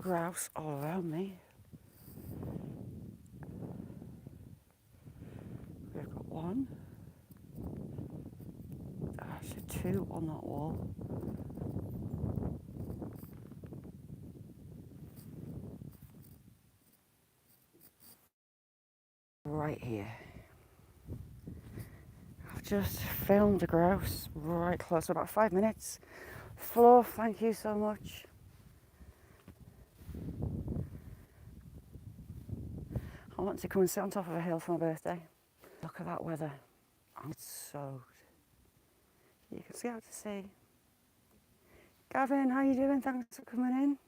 grouse all around me. We've got one, actually two on that wall. Right here. I've just filmed a grouse right close, about 5 minutes. Flo, thank you so much. I want to come and sit on top of a hill for my birthday. Look at that weather. I'm soaked. You can see out to sea. Gavin, how you doing? Thanks for coming in.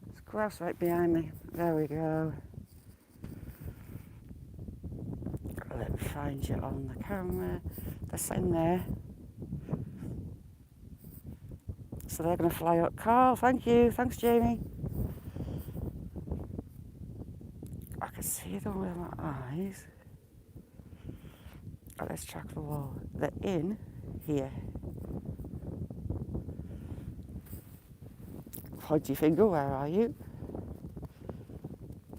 There's grouse right behind me. There we go. Let me find you on the camera. They're sitting there. So they're going to fly up. Carl, thank you. Thanks, Jamie. I can see them with my eyes. Oh, let's track the wall. They're in here. Podgy finger, where are you?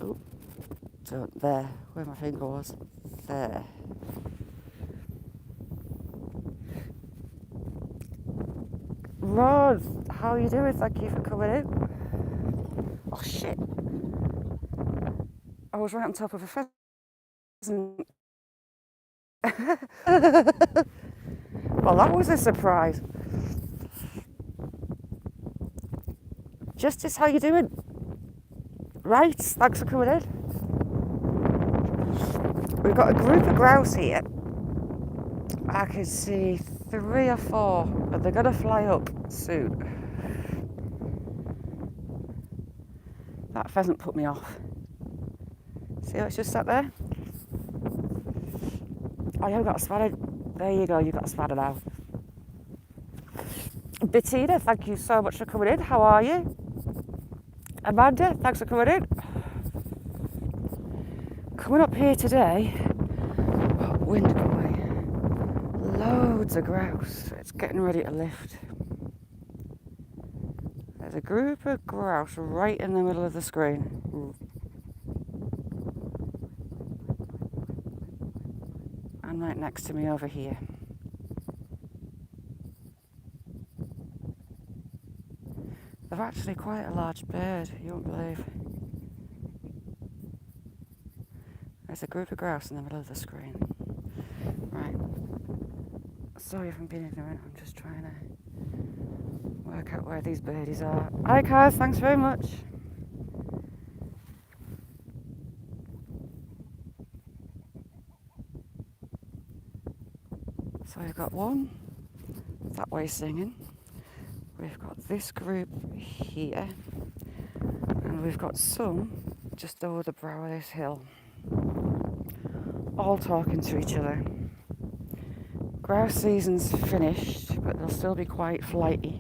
Oh, so there, where my finger was. There. Rod, how are you doing? Thank you for coming in. Oh shit. I was right on top of a pheasant. Well, that was a surprise. Justice, how you doing? Right, thanks for coming in. We've got a group of grouse here. I can see 3 or 4, but they're going to fly up soon. That pheasant put me off. See how it's just sat there? Oh, you've got a spanner. There you go, you've got a spanner now. Bettina, thank you so much for coming in. How are you? Amanda, thanks for coming in. Coming up here today, wind going, loads of grouse. It's getting ready to lift. There's a group of grouse right in the middle of the screen. And right next to me over here. They're actually quite a large bird, you won't believe. There's a group of grouse in the middle of the screen. Right. Sorry if I'm being ignorant, I'm just trying to work out where these birdies are. Hi Kaz, thanks very much. So we've got one that way singing. We've got this group here. And we've got some just over the brow of this hill. All talking to each other. Grouse season's finished, but they'll still be quite flighty.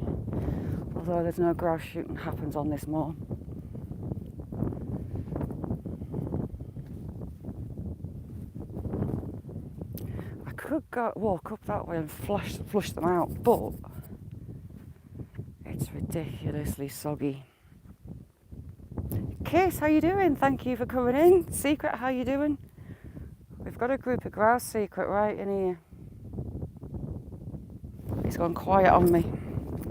Although there's no grouse shooting happens on this moor. I could walk up that way and flush them out, but it's ridiculously soggy. Kiss, how you doing? Thank you for coming in. Secret, how you doing? We've got a group of grouse, Secret, right in here. He's gone quiet on me.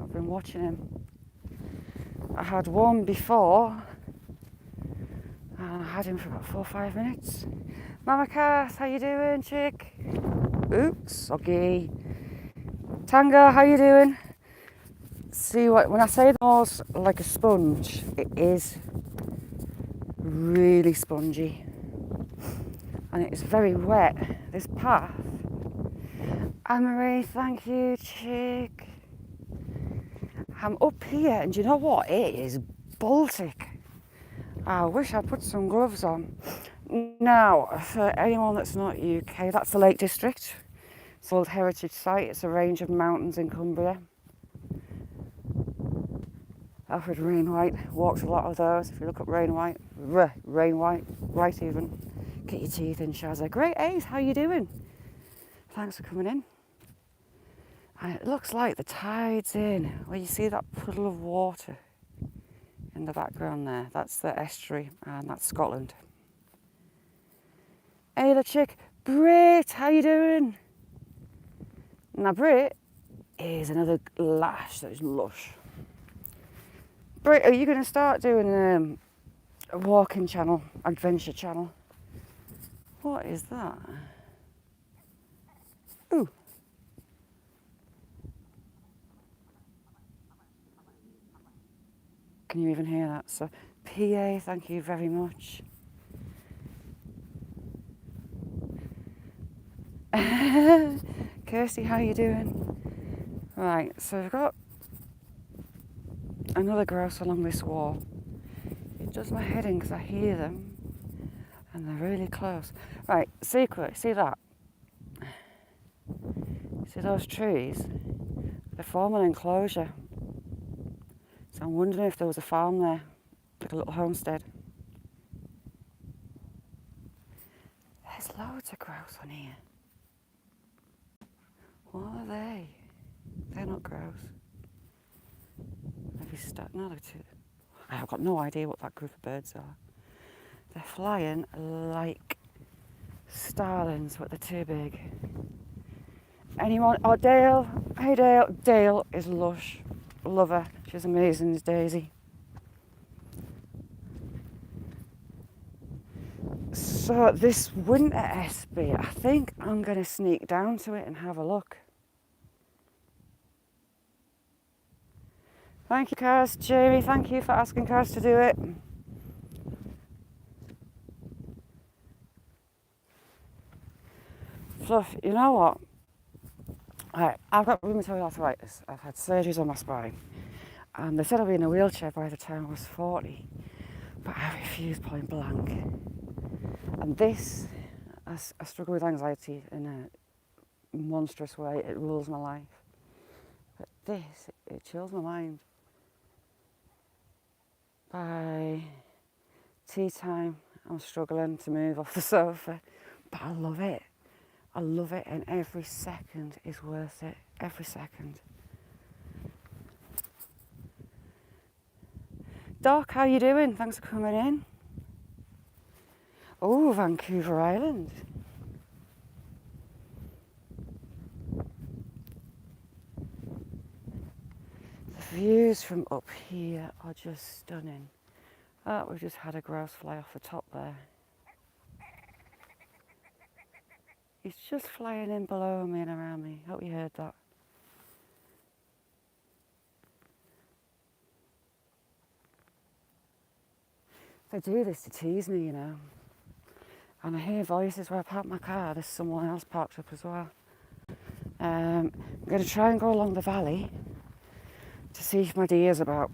I've been watching him. I had one before, and I had him for about 4 or 5 minutes. Mama Cass, how you doing, chick? Oops, soggy. Tanga, how you doing? See what, when I say the moor's like a sponge, it is really spongy. And it is very wet, this path. Anne-Marie, thank you, chick. I'm up here, and you know what? It is Baltic. I wish I'd put some gloves on. Now, for anyone that's not UK, that's the Lake District. It's a World Heritage Site. It's a range of mountains in Cumbria. Alfred Rainwhite walked a lot of those. If you look up Rainwhite, right even. Get your teeth in, Shazza. Great Ace, how you doing? Thanks for coming in. And it looks like the tide's in. Where you see that puddle of water in the background there. That's the estuary, and that's Scotland. Hey, the chick, Brit, how you doing? Now, Brit is another lash that is lush. Brit, are you going to start doing a walking channel, adventure channel? What is that? Ooh. Can you even hear that? So, PA, thank you very much. Kirsty, how you doing? Right, so we've got another grouse along this wall. It does my head in because I hear them and they're really close. Right, secret, see that? See those trees? They form an enclosure. So I'm wondering if there was a farm there, like a little homestead. There's loads of grouse on here. What are they? They're not grouse. Maybe no, they're too. I've got no idea what that group of birds are. They're flying like starlings, but they're too big. Anyone? Oh, Dale. Hey, Dale. Dale is lush. Love her. She's amazing as Daisy. So this winter SB, I think I'm going to sneak down to it and have a look. Thank you, Kaz. Jamie, thank you for asking Kaz to do it. Fluff, you know what? Right, I've got rheumatoid arthritis. I've had surgeries on my spine. And they said I'd be in a wheelchair by the time I was 40. But I refused point blank. And this, I struggle with anxiety in a monstrous way. It rules my life. But this, it chills my mind. By tea time, I'm struggling to move off the sofa. But I love it. I love it, and every second is worth it. Every second. Doc, how you doing? Thanks for coming in. Oh, Vancouver Island. The views from up here are just stunning. Oh, we've just had a grouse fly off the top there. He's just flying in below me and around me. Hope you heard that. They do this to tease me, you know. And I hear voices where I park my car. There's someone else parked up as well. I'm going to try and go along the valley to see if my deer's about.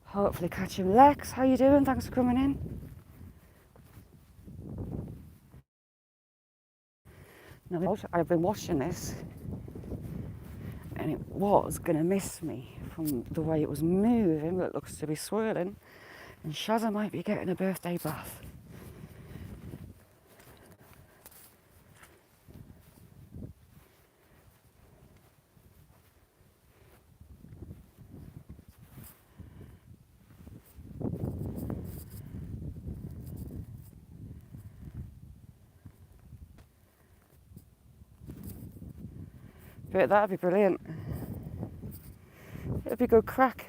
Hopefully catch him. Lex, how you doing? Thanks for coming in. Now, I've been watching this and it was going to miss me from the way it was moving, but it looks to be swirling. And Shazza might be getting a birthday bath. But that'd be brilliant. It'd be good crack.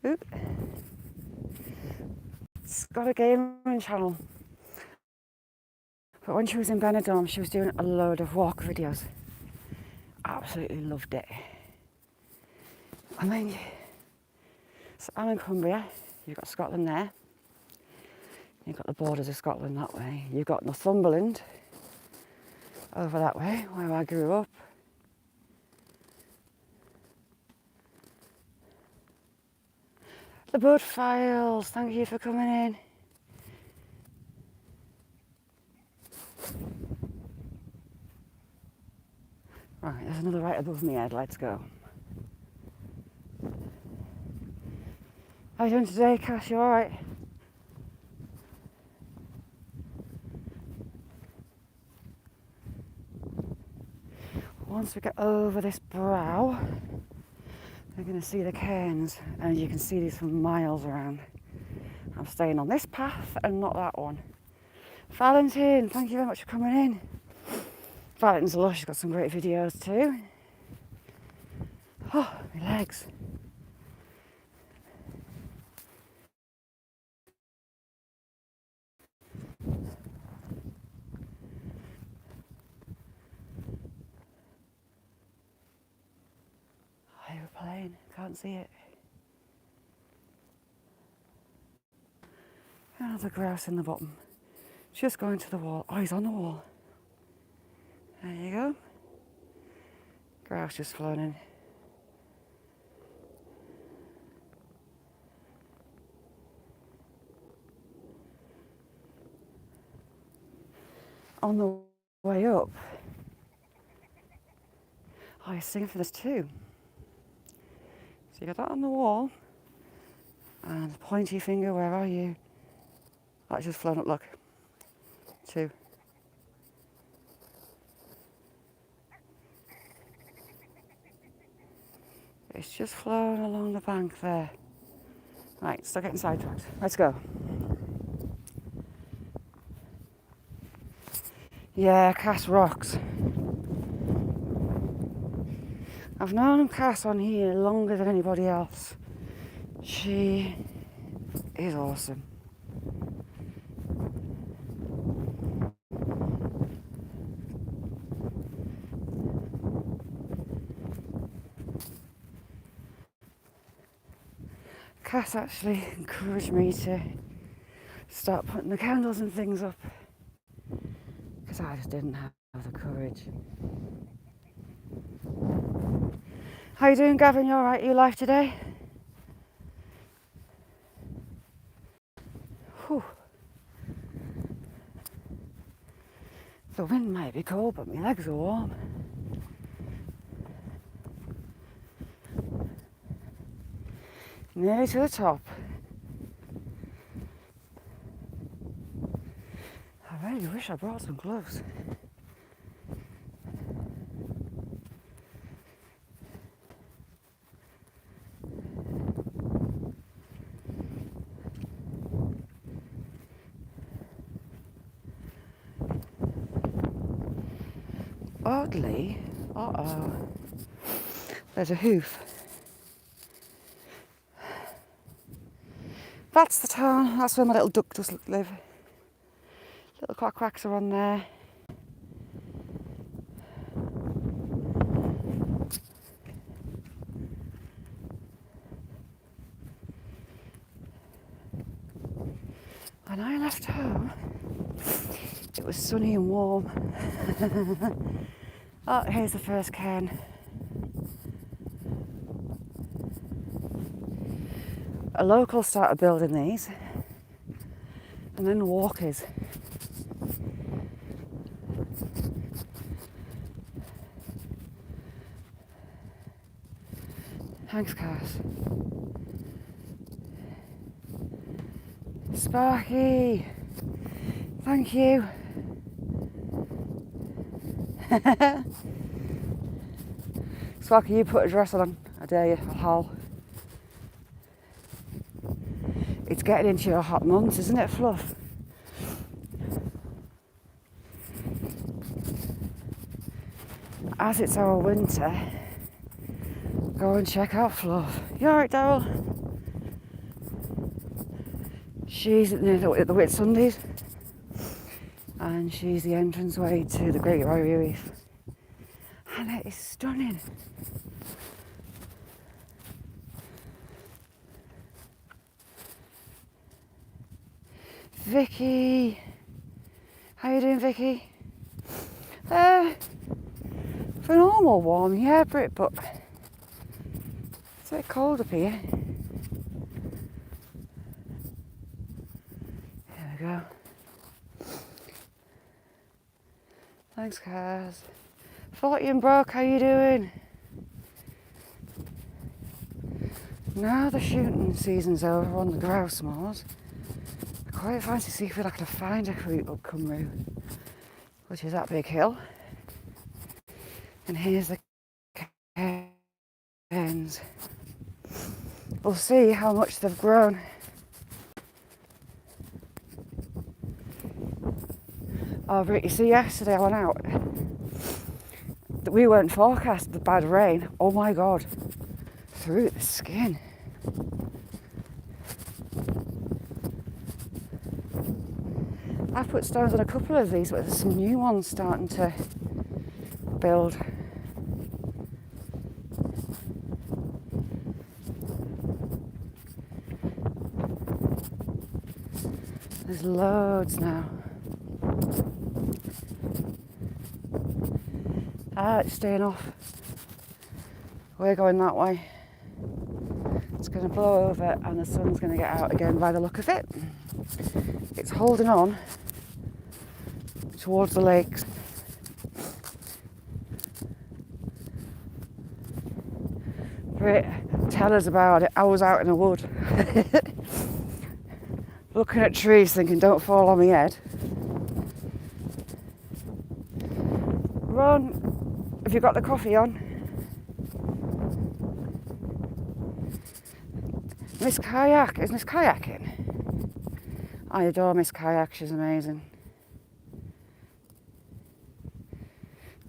Oop. It's got a gaming channel. But when she was in Benidorm, she was doing a load of walk videos. Absolutely loved it. I mean, so I'm in Cumbria. You've got Scotland there. You've got the borders of Scotland that way. You've got Northumberland over that way, where I grew up. The Bud Files, thank you for coming in. Right, there's another right above me head, let's go. How are you doing today, Cash? You alright? once we get over this brow, we're going to see the cairns, and you can see these from miles around. I'm staying on this path and not that one. Valentin, thank you very much for coming in. Valentin's lush, she's got some great videos too. Oh, my legs. Aeroplane, can't see it. Another grouse in the bottom. Just going to the wall. Oh, he's on the wall. There you go. Grouse just flown in. On the way up, oh, he's singing for this too. So you got that on the wall, and pointy finger, where are you? That's just flown up, look. 2. It's just flown along the bank there. Right, stop getting sidetracked. Let's go. Yeah, Cass rocks. I've known Cass on here longer than anybody else. She is awesome. Cass actually encouraged me to start putting the candles and things up because I just didn't have the courage. How you doing, Gavin? You alright? You live today? Whew. The wind might be cold, but my legs are warm. Nearly to the top. I really wish I brought some gloves. Oddly, there's a hoof. That's the town, that's where my little duck does live. Little quacks are on there. When I left home, it was sunny and warm. Oh, here's the first cairn. A local started building these, and then walkers. Thanks, Cass. Sparky, thank you. Sparky, you put a dress on, I dare you, I'll haul. It's getting into your hot months, isn't it, Fluff? As it's our winter, go and check out Fluff. You alright, Daryl? She's at the Whitsundays, and she's the entranceway to the Great Barrier Reef. And it is stunning. Vicky, how you doing, Vicky? For normal warm, yeah, Brit, but it's a bit cold up here. There we go. Thanks, guys. 40 and Broke, how you doing? Now the shooting season's over on the grouse moors, I quite fancy to see if I can find a route up Cymru, which is that big hill. And here's the cairns. We'll see how much they've grown. Oh, but you see, yesterday I went out. We weren't forecast the bad rain. Oh my God, through the skin. I've put stones on a couple of these, but there's some new ones starting to build. There's loads now. Ah, it's staying off. We're going that way. It's going to blow over and the sun's going to get out again by the look of it. It's holding on towards the lakes. Great, tell us about it. I was out in the wood looking at trees thinking, don't fall on my head. Ron, have you got the coffee on? Miss Kayak, is Miss kayaking? I adore Miss Kayak, she's amazing.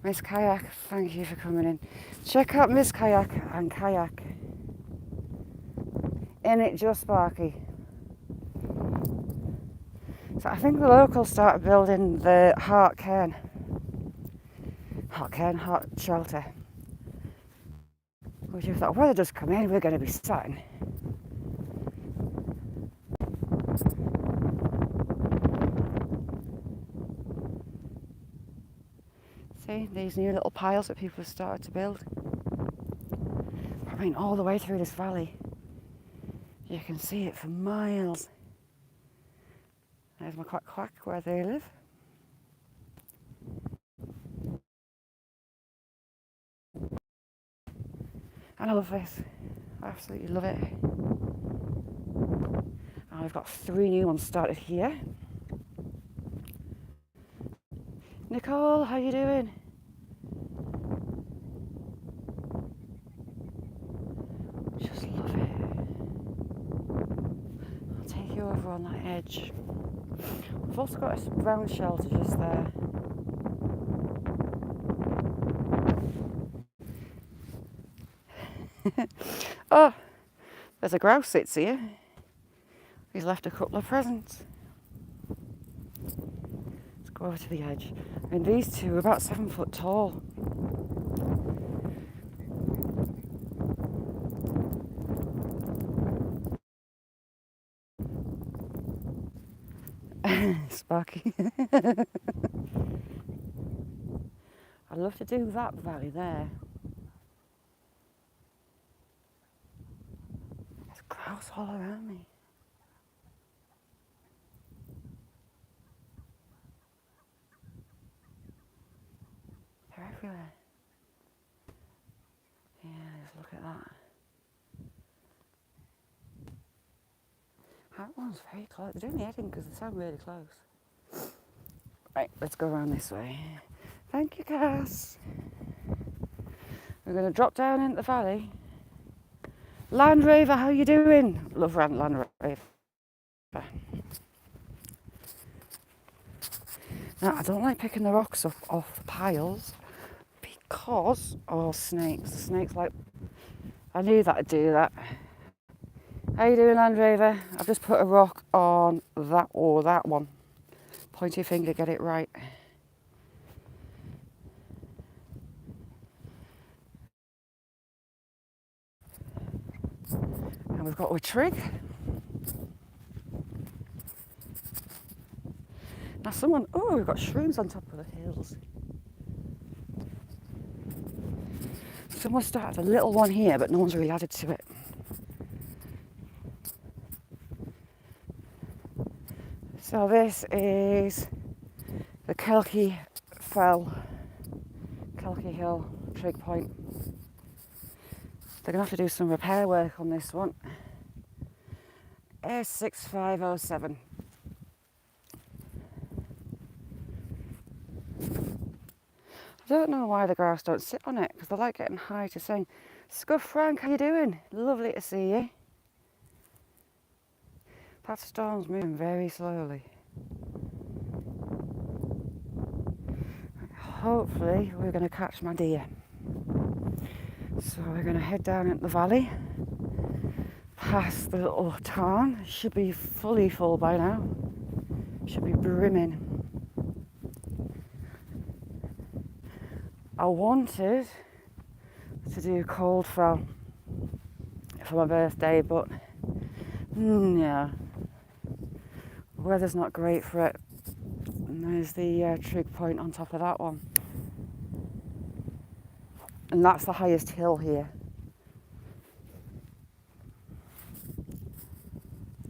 Miss Kayak, thank you for coming in. Check out Miss Kayak and Kayak. In it just Sparky. So I think the locals started building the Heart Shelter. Which you thought, well, they just come in, we're going to be starting. See, these new little piles that people have started to build. I mean, all the way through this valley. You can see it for miles. There's my quack quack where they live. And I love this. I absolutely love it. And I've got 3 new ones started here. Nicole, how you doing? Just love it. I'll take you over on that edge. We've also got a round shelter just there. Oh, there's a grouse sits here. He's left a couple of presents. Let's go over to the edge. I mean, these two are about 7 foot tall. Sparky. I'd love to do that valley there. There's grouse all around me. They're everywhere. Yeah, just look at that. That one's very close. They're doing the editing because they sound really close. Right, let's go around this way. Thank you, Cass. We're going to drop down into the valley. Land Rover, how you doing? Love Land Rover. Now, I don't like picking the rocks up off the piles because of snakes. The snakes like... I knew that I'd do that. How you doing, Land Rover? I've just put a rock on that or that one. Point your finger, get it right. And we've got a trig. Now someone, oh, we've got shrooms on top of the hills. Someone started a little one here, but no one's really added to it. So this is the Kelkey Hill trig point. They're going to have to do some repair work on this one. S6507. I don't know why the grouse don't sit on it, because they like getting high to sing. Scuff Frank, how you doing? Lovely to see you. That storm's moving very slowly. Hopefully we're going to catch my deer. So we're going to head down into the valley, past the little tarn. It should be fully full by now. Should be brimming. I wanted to do cold fell for my birthday, but yeah, weather's not great for it. And there's the trig point on top of that one, and that's the highest hill here.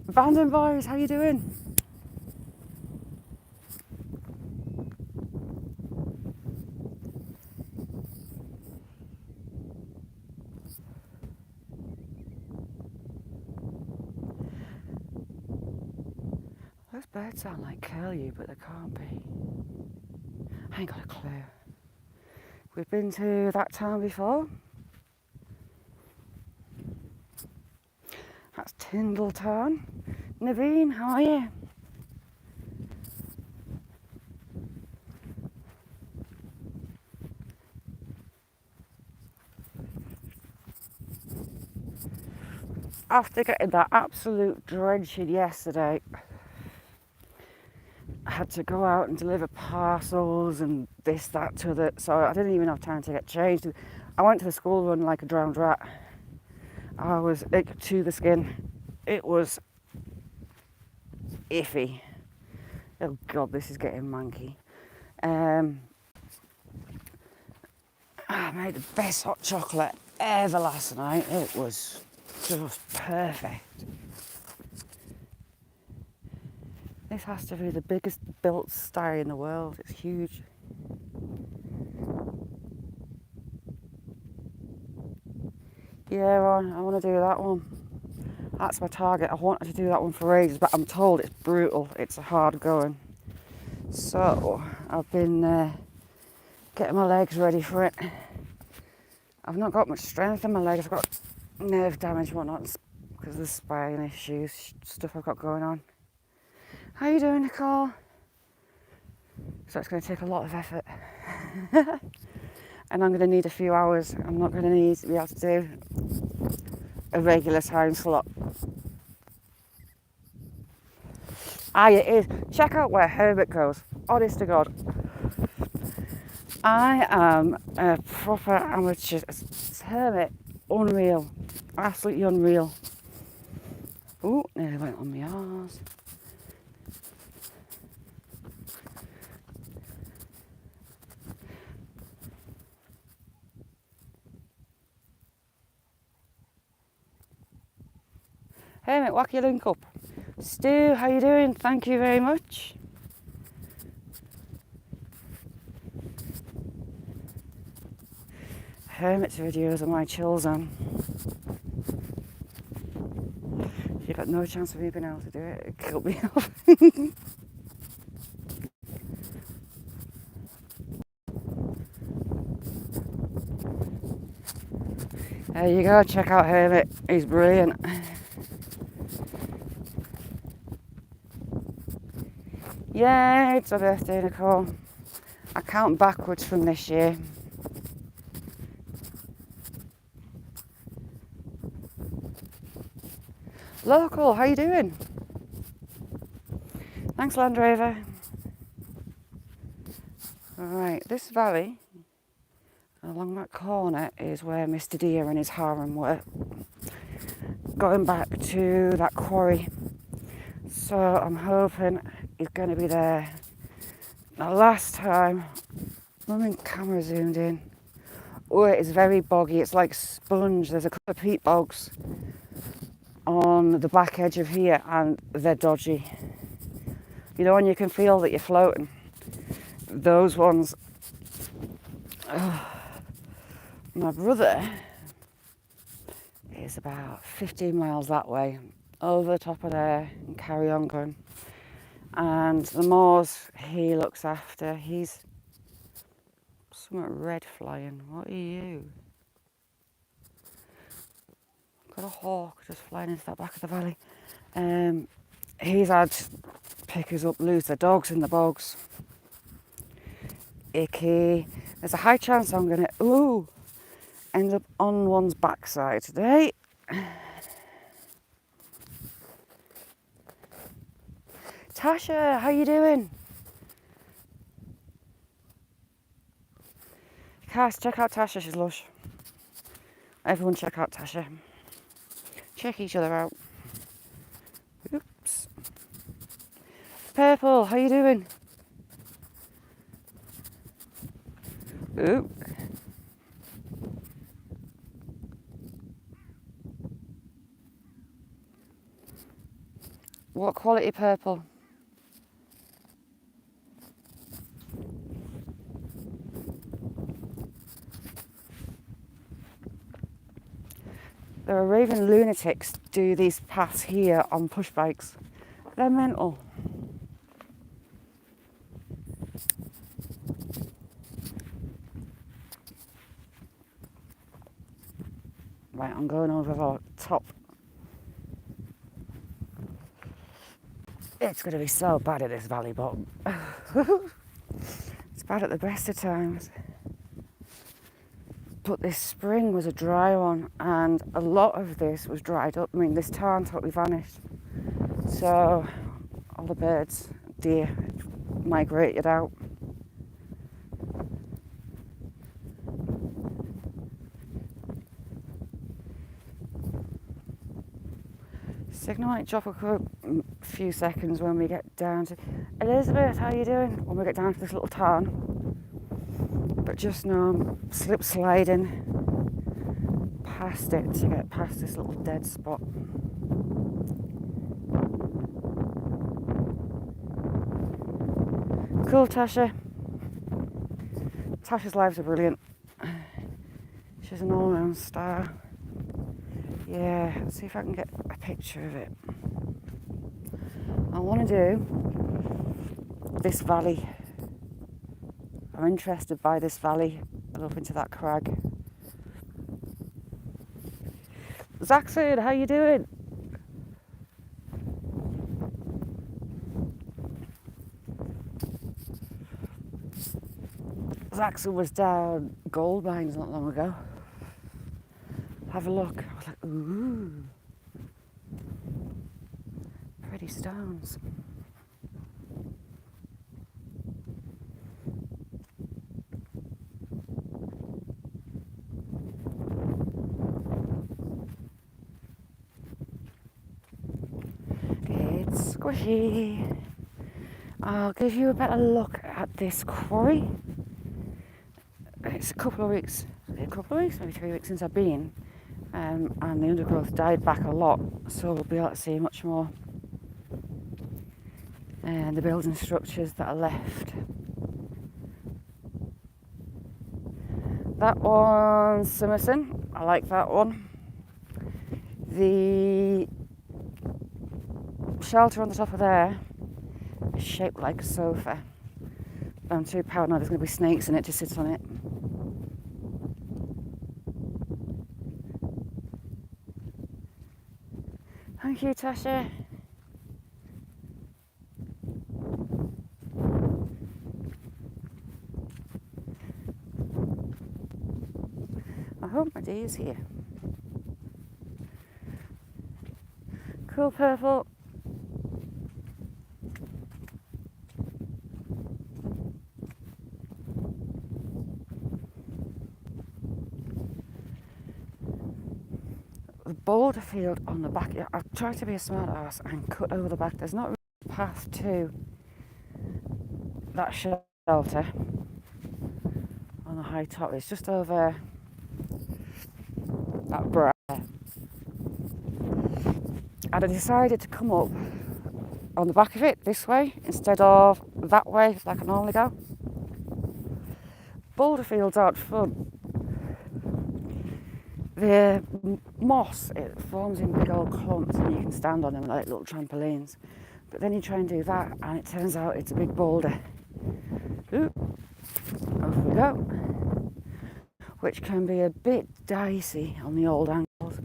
Abandoned Boys, how you doing? Those birds sound like curlew, but they can't be. I ain't got a clue. We've been to that town before. That's Tyndall Town. Naveen, how are you? After getting that absolute drenching yesterday, I had to go out and deliver parcels and this, that, to the. So I didn't even have time to get changed. I went to the school run like a drowned rat. I was ick to the skin. It was iffy. Oh God, this is getting manky. I made the best hot chocolate ever last night. It was just perfect. This has to be the biggest built sty in the world. It's huge. Yeah, Ron, I want to do that one. That's my target. I wanted to do that one for ages, but I'm told it's brutal. It's hard going. So I've been getting my legs ready for it. I've not got much strength in my legs. I've got nerve damage and whatnot because of the spine issues, stuff I've got going on. How you doing, Nicole? So it's going to take a lot of effort. And I'm going to need a few hours. I'm not going to need to be able to do a regular time slot. It is. Check out where Herbert goes. Honest to God. I am a proper amateur. Hermit, unreal. Absolutely unreal. Ooh, nearly went on my arse. Hermit, whack your link up. Stu, how you doing? Thank you very much. Hermit's videos are my chill zone. You've got no chance of me being able to do it. It killed me off. There you go, check out Hermit. He's brilliant. Yeah, it's my birthday, Nicole. I count backwards from this year. Local, how you doing? Thanks, Land Rover. Right, this valley, along that corner, is where Mr. Deer and his harem were. Going back to that quarry. So I'm hoping he's going to be there. Now, last time, my camera zoomed in. Oh, it is very boggy. It's like sponge. There's a couple of peat bogs on the back edge of here, and they're dodgy. You know, when you can feel that you're floating. Those ones. My brother is about 15 miles that way, over the top of there, and carry on going. And the moors he looks after, he's something red flying. What are you? Got a hawk just flying into that back of the valley. He's had pickers up lose their dogs in the bogs. Icky. There's a high chance I'm going to end up on one's backside today. Tasha, how you doing? Cass, check out Tasha, she's lush. Everyone check out Tasha. Check each other out. Oops. Purple, how you doing? Ooh. What quality purple? The raving lunatics do these paths here on push bikes. They're mental. Right, I'm going over the top. It's going to be so bad at this valley bottom. It's bad at the best of times. But this spring was a dry one, and a lot of this was dried up. I mean, this tarn totally vanished. So all the birds, deer, migrated out. Signal might drop a few seconds when we get down to... Elizabeth, how you doing? When we get down to this little tarn. But just now I'm slip sliding past it to get past this little dead spot. Cool, Tasha. Tasha's lives are brilliant. She's an all-round star. Yeah, let's see if I can get a picture of it. I want to do this valley. I'm interested by this valley and up into that crag. Zaxxon, how you doing? Zaxxon was down gold mines not long ago. Have a look. I was like, ooh, pretty stones. It's squishy. I'll give you a better look at this quarry. It's a couple of weeks, maybe 3 weeks since I've been. And the undergrowth died back a lot, so we'll be able to see much more. And the building structures that are left. That one's Summerson. I like that one. The shelter on the top of there is shaped like a sofa. But I'm too paranoid there's going to be snakes in it to sit on it. Thank you, Tasha. I hope my day is here. Cool, Purple. The boulder field on the back. I've tried to be a smart ass and cut over the back. There's not really a path to that shelter on the high top. It's just over that brow. And I decided to come up on the back of it this way instead of that way like I normally go. Boulder fields aren't fun. The moss, it forms in big old clumps and you can stand on them like little trampolines. But then you try and do that and it turns out it's a big boulder Oop, off we go. Which can be a bit dicey on the old ankles.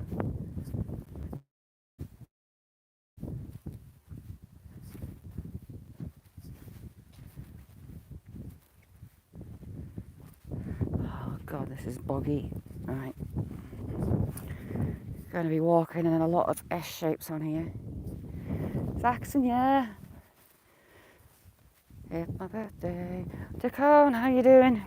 Oh God, this is boggy. Right. Going to be walking in a lot of S shapes on here. Saxon, yeah. It's my birthday. Dacone, how you doing?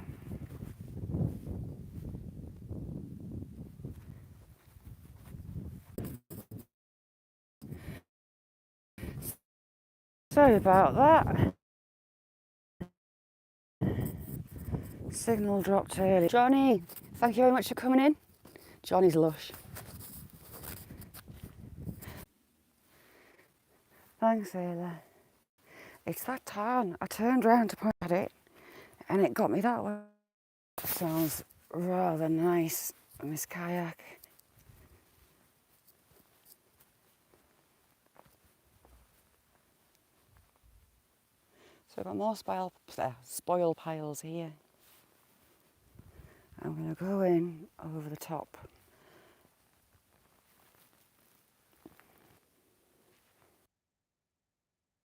Sorry about that. Signal dropped early. Johnny, thank you very much for coming in. Johnny's lush. Thanks, Ayla. It's that tan. I turned round to point at it and it got me that way. Sounds rather nice on this kayak. So I've got more spoil piles here. I'm going to go in over the top.